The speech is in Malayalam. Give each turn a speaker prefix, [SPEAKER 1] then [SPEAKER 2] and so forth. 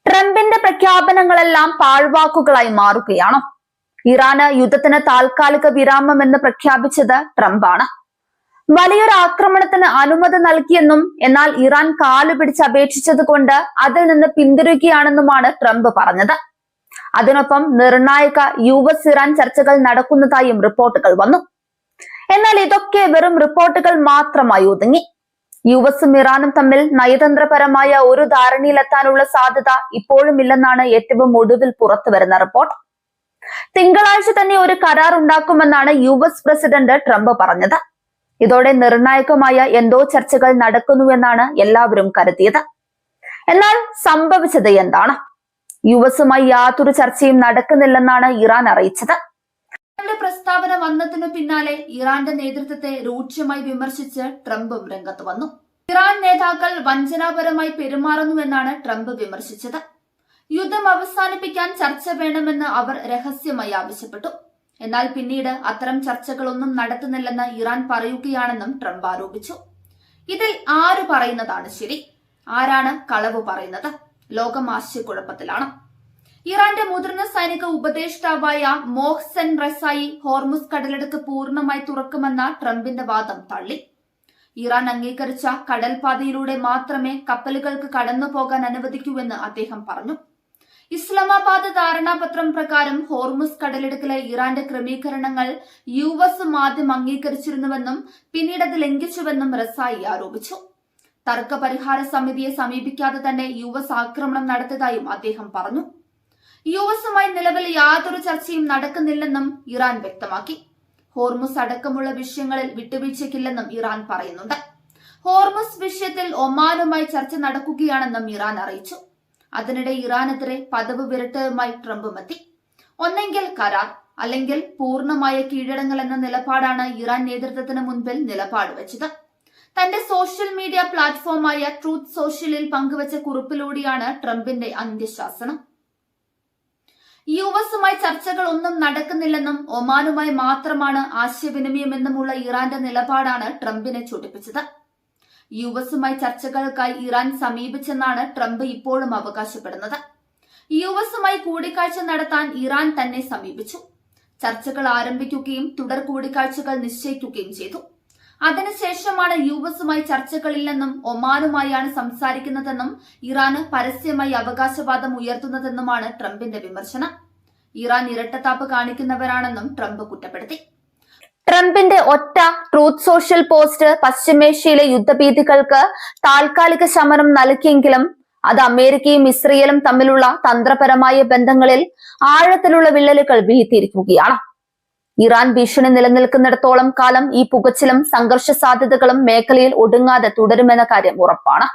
[SPEAKER 1] ട്രംപിന്റെ പ്രഖ്യാപനങ്ങളെല്ലാം പാഴ്വാക്കുകളായി മാറുകയാണ്. ഇറാന് യുദ്ധത്തിന് താൽക്കാലിക വിരാമം എന്ന് പ്രഖ്യാപിച്ചത് ട്രംപാണ്. വലിയൊരു ആക്രമണത്തിന് അനുമതി നൽകിയെന്നും എന്നാൽ ഇറാൻ കാലുപിടിച്ച് അപേക്ഷിച്ചത് കൊണ്ട് അതിൽ നിന്ന് പിന്തിരിയുകയാണെന്നുമാണ് ട്രംപ് പറഞ്ഞത്. അതിനൊപ്പം നിർണായക US-ഇറാൻ ചർച്ചകൾ നടക്കുന്നതായും റിപ്പോർട്ടുകൾ വന്നു. എന്നാൽ ഇതൊക്കെ വെറും റിപ്പോർട്ടുകൾ മാത്രമായി ഒതുങ്ങി. US-ഉം ഇറാനും തമ്മിൽ നയതന്ത്രപരമായ ഒരു ധാരണയിലെത്താനുള്ള സാധ്യത ഇപ്പോഴും ഇല്ലെന്നാണ് ഏറ്റവും ഒടുവിൽ പുറത്തുവരുന്ന റിപ്പോർട്ട്. തിങ്കളാഴ്ച തന്നെ ഒരു കരാർ ഉണ്ടാക്കുമെന്നാണ് US പ്രസിഡന്റ് ട്രംപ് പറഞ്ഞത്. ഇതോടെ നിർണായകമായ എന്തോ ചർച്ചകൾ നടക്കുന്നുവെന്നാണ് എല്ലാവരും കരുതിയത്. എന്നാൽ സംഭവിച്ചത് എന്താണ്? US-ഉമായി യാതൊരു ചർച്ചയും നടക്കുന്നില്ലെന്നാണ് ഇറാൻ അറിയിച്ചത്. പ്രസ്താവന വന്നതിനു പിന്നാലെ ഇറാന്റെ നേതൃത്വത്തെ രൂക്ഷമായി വിമർശിച്ച് ട്രംപും രംഗത്ത് വന്നു. ഇറാൻ നേതാക്കൾ വഞ്ചനാപരമായി പെരുമാറുന്നുവെന്നാണ് ട്രംപ് വിമർശിച്ചത്. യുദ്ധം അവസാനിപ്പിക്കാൻ ചർച്ച വേണമെന്ന് അവർ രഹസ്യമായി ആവശ്യപ്പെട്ടു. എന്നാൽ പിന്നീട് അത്തരം ചർച്ചകളൊന്നും നടത്തുന്നില്ലെന്ന് ഇറാൻ പറയുകയാണെന്നും ട്രംപ് ആരോപിച്ചു. ഇതിൽ ആര് പറയുന്നതാണ് ശരി, ആരാണ് കളവ് പറയുന്നത്? ലോകം ആശയക്കുഴപ്പത്തിലാണ്. ഇറാന്റെ മുതിർന്ന സൈനിക ഉപദേഷ്ടാവായ മോഹ്സെൻ റസായി ഹോർമുസ് കടലെടുക്ക് പൂർണ്ണമായി തുറക്കുമെന്ന ട്രംപിന്റെ വാദം തള്ളി. ഇറാൻ അംഗീകരിച്ച കടൽപാതയിലൂടെ മാത്രമേ കപ്പലുകൾക്ക് കടന്നു പോകാൻ അനുവദിക്കൂവെന്ന് അദ്ദേഹം പറഞ്ഞു. ഇസ്ലാമാബാദ് ധാരണാപത്രം പ്രകാരം ഹോർമുസ് കടലിടുക്കിലെ ഇറാന്റെ ക്രമീകരണങ്ങൾ US ആദ്യം അംഗീകരിച്ചിരുന്നുവെന്നും പിന്നീട് അത് ലംഘിച്ചുവെന്നും റസായി ആരോപിച്ചു. തർക്ക പരിഹാര സമിതിയെ സമീപിക്കാതെ തന്നെ US ആക്രമണം നടത്തിയതായും അദ്ദേഹം പറഞ്ഞു. US-ഉമായി നിലവിൽ യാതൊരു ചർച്ചയും നടക്കുന്നില്ലെന്നും ഇറാൻ വ്യക്തമാക്കി. ഹോർമുസ് അടക്കമുള്ള വിഷയങ്ങളിൽ വിട്ടുവീഴ്ചയ്ക്കില്ലെന്നും ഇറാൻ പറയുന്നുണ്ട്. ഹോർമുസ് വിഷയത്തിൽ ഒമാനുമായി ചർച്ച നടക്കുകയാണെന്നും ഇറാൻ അറിയിച്ചു. അതിനിടെ ഇറാനെതിരെ പദവ് വിരട്ടലുമായി ട്രംപും എത്തി. ഒന്നെങ്കിൽ കരാർ, അല്ലെങ്കിൽ പൂർണ്ണമായ കീഴടങ്ങൽ എന്ന നിലപാടാണ് ഇറാൻ നേതൃത്വത്തിന് മുൻപിൽ നിലപാട് വെച്ചത്. തന്റെ സോഷ്യൽ മീഡിയ പ്ലാറ്റ്ഫോമായ ട്രൂത്ത് സോഷ്യലിൽ പങ്കുവച്ച കുറിപ്പിലൂടെയാണ് ട്രംപിന്റെ അന്ത്യശാസനം. US-ഉമായി ചർച്ചകൾ ഒന്നും നടക്കുന്നില്ലെന്നും ഒമാനുമായി മാത്രമാണ് ആശയവിനിമയമെന്നുമുള്ള ഇറാന്റെ നിലപാടാണ് ട്രംപിനെ ചൊടിപ്പിച്ചത്. US-ഉമായി ചർച്ചകൾക്കായി ഇറാൻ സമീപിച്ചെന്നാണ് ട്രംപ് ഇപ്പോഴും അവകാശപ്പെടുന്നത്. US-ഉമായി കൂടിക്കാഴ്ച നടത്താൻ ഇറാൻ തന്നെ സമീപിച്ചു. ചർച്ചകൾ ആരംഭിക്കുകയും തുടർ കൂടിക്കാഴ്ചകൾ നിശ്ചയിക്കുകയും ചെയ്തു. അതിനുശേഷമാണ് US-ഉമായി ചർച്ചകളില്ലെന്നും ഒമാനുമായാണ് സംസാരിക്കുന്നതെന്നും ഇറാന് പരസ്യമായി അവകാശവാദം ഉയർത്തുന്നതെന്നുമാണ് ട്രംപിന്റെ വിമർശനം. ഇറാൻ ഇരട്ടത്താപ്പ് കാണിക്കുന്നവരാണെന്നും ട്രംപ് കുറ്റപ്പെടുത്തി. ട്രംപിന്റെ ഒറ്റ ട്രൂത്ത് സോഷ്യൽ പോസ്റ്റ് പശ്ചിമേഷ്യയിലെ യുദ്ധഭീതികൾക്ക് താൽക്കാലിക ശമനം നൽകിയെങ്കിലും അത് അമേരിക്കയും ഇസ്രയേലും തമ്മിലുള്ള തന്ത്രപരമായ ബന്ധങ്ങളിൽ ആഴത്തിലുള്ള വിള്ളലുകൾ വീഴ്ത്തിയിരിക്കുകയാണ്. ഇറാൻ ഭീഷണി നിലനിൽക്കുന്നിടത്തോളം കാലം ഈ പുകച്ചിലും സംഘർഷ സാധ്യതകളും മേഖലയിൽ ഒടുങ്ങാതെ തുടരുമെന്ന കാര്യം ഉറപ്പാണ്.